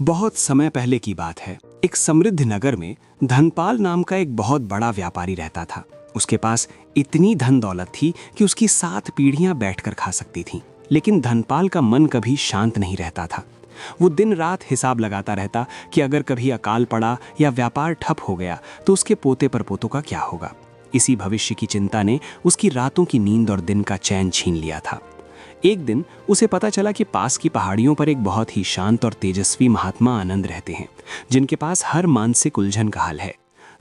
बहुत समय पहले की बात है। एक समृद्ध नगर में धनपाल नाम का एक बहुत बड़ा व्यापारी रहता था। उसके पास इतनी धन दौलत थी कि उसकी 7 पीढ़ियां बैठकर खा सकती थीं। लेकिन धनपाल का मन कभी शांत नहीं रहता था। वो दिन रात हिसाब लगाता रहता कि अगर कभी अकाल पड़ा या व्यापार ठप हो गया तो उसके पोते परपोतों का क्या होगा। इसी भविष्य की चिंता ने उसकी रातों की नींद और दिन का चैन छीन लिया था। एक दिन उसे पता चला कि पास की पहाड़ियों पर एक बहुत ही शांत और तेजस्वी महात्मा आनंद रहते हैं, जिनके पास हर मानसिक उलझन का हल है।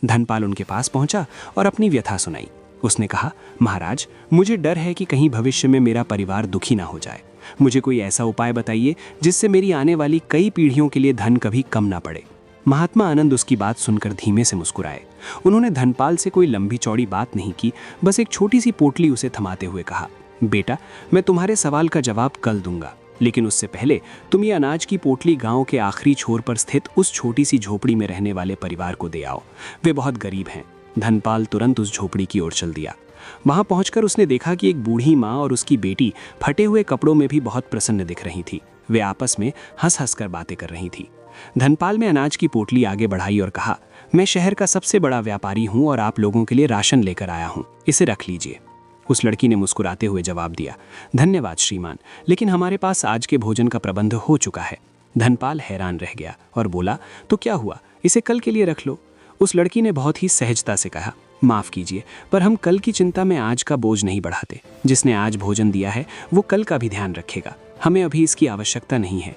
धनपाल उनके पास पहुंचा और अपनी व्यथा सुनाई। उसने कहा, महाराज, मुझे डर है कि कहीं भविष्य में मेरा परिवार दुखी ना हो जाए। मुझे कोई ऐसा उपाय बताइए जिससे मेरी आने वाली कई पीढ़ियों के लिए धन कभी कम ना पड़े। महात्मा आनंद उसकी बात सुनकर धीमे से मुस्कुराए। उन्होंने धनपाल से कोई लंबी चौड़ी बात नहीं की, बस एक छोटी सी पोटली उसे थमाते हुए कहा, बेटा, मैं तुम्हारे सवाल का जवाब कल दूंगा, लेकिन उससे पहले तुम ये अनाज की पोटली गांव के आखिरी छोर पर स्थित उस छोटी सी झोपड़ी में रहने वाले परिवार को दे आओ। वे बहुत गरीब हैं। धनपाल तुरंत उस झोपड़ी की ओर चल दिया। वहां पहुंचकर उसने देखा कि एक बूढ़ी माँ और उसकी बेटी फटे हुए कपड़ों में भी बहुत प्रसन्न दिख रही थी। वे आपस में हंस हंस कर बातें कर रही थी। धनपाल ने अनाज की पोटली आगे बढ़ाई और कहा, मैं शहर का सबसे बड़ा व्यापारी हूँ और आप लोगों के लिए राशन लेकर आया हूँ, इसे रख लीजिए। उस लड़की ने मुस्कुराते हुए जवाब दिया, धन्यवाद श्रीमान, लेकिन हमारे पास आज के भोजन का प्रबंध हो चुका है। धनपाल हैरान रह गया और बोला, तो क्या हुआ, इसे कल के लिए रख लो। उस लड़की ने बहुत ही सहजता से कहा, माफ कीजिए, पर हम कल की चिंता में आज का बोझ नहीं बढ़ाते। जिसने आज भोजन दिया है वो कल का भी ध्यान रखेगा। हमें अभी इसकी आवश्यकता नहीं है।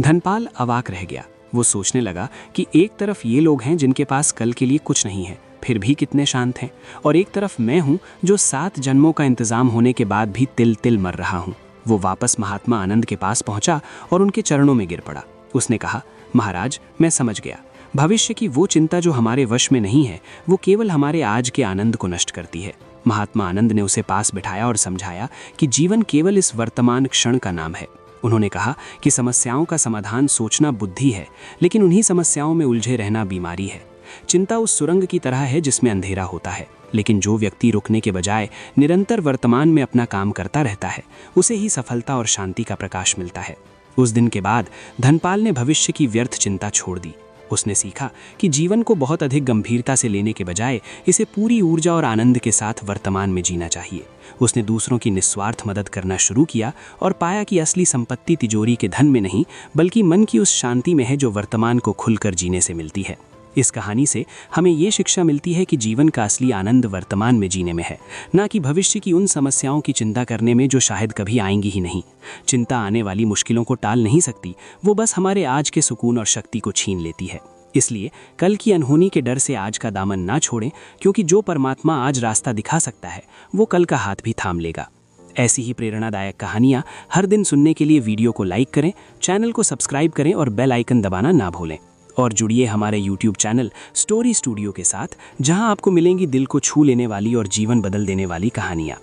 धनपाल अवाक रह गया। वो सोचने लगा कि एक तरफ ये लोग हैं जिनके पास कल के लिए कुछ नहीं है, फिर भी कितने शांत हैं, और एक तरफ मैं हूं जो 7 जन्मों का इंतजाम होने के बाद भी तिल तिल मर रहा हूं। वो वापस महात्मा आनंद के पास पहुंचा और उनके चरणों में गिर पड़ा। उसने कहा, महाराज, मैं समझ गया। भविष्य की वो चिंता जो हमारे वश में नहीं है, वो केवल हमारे आज के आनंद को नष्ट करती है। महात्मा आनंद ने उसे पास बिठाया और समझाया कि जीवन केवल इस वर्तमान क्षण का नाम है। उन्होंने कहा कि समस्याओं का समाधान सोचना बुद्धि है, लेकिन उन्हीं समस्याओं में उलझे रहना बीमारी है। चिंता उस सुरंग की तरह है जिसमें अंधेरा होता है, लेकिन जो व्यक्ति रुकने के बजाय निरंतर वर्तमान में अपना काम करता रहता है, उसे ही सफलता और शांति का प्रकाश मिलता है। उस दिन के बाद धनपाल ने भविष्य की व्यर्थ चिंता छोड़ दी। उसने सीखा कि जीवन को बहुत अधिक गंभीरता से लेने के बजाय इसे पूरी ऊर्जा और आनंद के साथ वर्तमान में जीना चाहिए। उसने दूसरों की निस्वार्थ मदद करना शुरू किया और पाया कि असली संपत्ति तिजोरी के धन में नहीं, बल्कि मन की उस शांति में है जो वर्तमान को खुलकर जीने से मिलती है। इस कहानी से हमें ये शिक्षा मिलती है कि जीवन का असली आनंद वर्तमान में जीने में है, ना कि भविष्य की उन समस्याओं की चिंता करने में जो शायद कभी आएंगी ही नहीं। चिंता आने वाली मुश्किलों को टाल नहीं सकती, वो बस हमारे आज के सुकून और शक्ति को छीन लेती है। इसलिए कल की अनहोनी के डर से आज का दामन ना छोड़ें, क्योंकि जो परमात्मा आज रास्ता दिखा सकता है वो कल का हाथ भी थाम लेगा। ऐसी ही प्रेरणादायक कहानियाँ हर दिन सुनने के लिए वीडियो को लाइक करें, चैनल को सब्सक्राइब करें और बेल आइकन दबाना ना भूलें। और जुड़िए हमारे YouTube चैनल स्टोरी स्टूडियो के साथ, जहां आपको मिलेंगी दिल को छू लेने वाली और जीवन बदल देने वाली कहानियां।